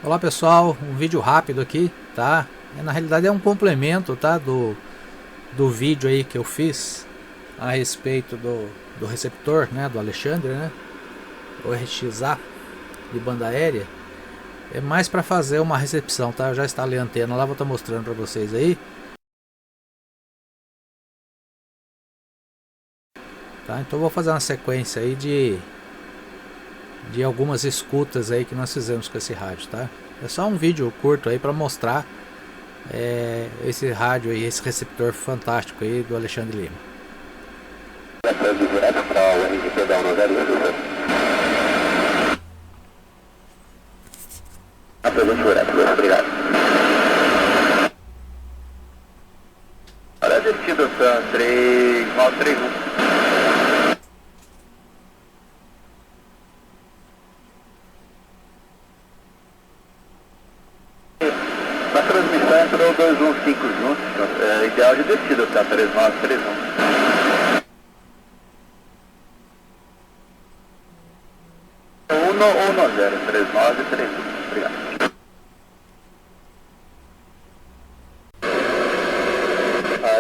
Olá pessoal, um vídeo rápido aqui, tá? Na realidade é um complemento, tá? Do vídeo aí que eu fiz a respeito do receptor, né? Do Alexandre, né? O RXA de banda aérea. É mais para fazer uma recepção, tá? Eu já instalei a antena lá, vou estar mostrando para vocês aí. Tá? Então eu vou fazer uma sequência aí de algumas escutas aí que nós fizemos com esse rádio, tá? É só um vídeo curto aí para mostrar esse rádio aí, esse receptor fantástico aí do Alexandre Lima. Obrigado. Olha, destino Sam 3931. Na transmissão entrou 215 juntos, ideal de descida, tá? 3931. 110, 3931. Obrigado.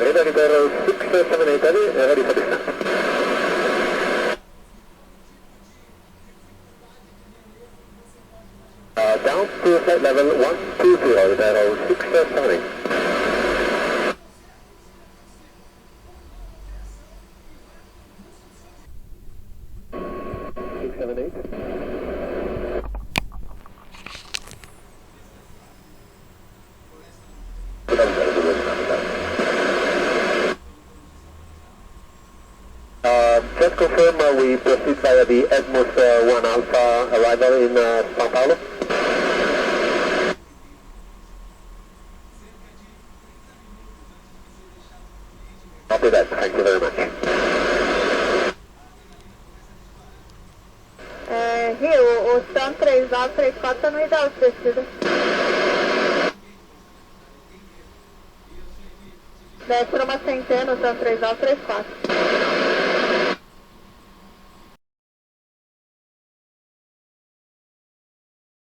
Ready for 678, ready for descent. Down to flight level 120, zero 678. Just confirm we proceed via the Edmus 1 Alpha arrival in São Paulo. Copy that, thank you very much. Rio, o SAM 3934 está no ideal de descida. Desce para uma centena, o SAM 3934.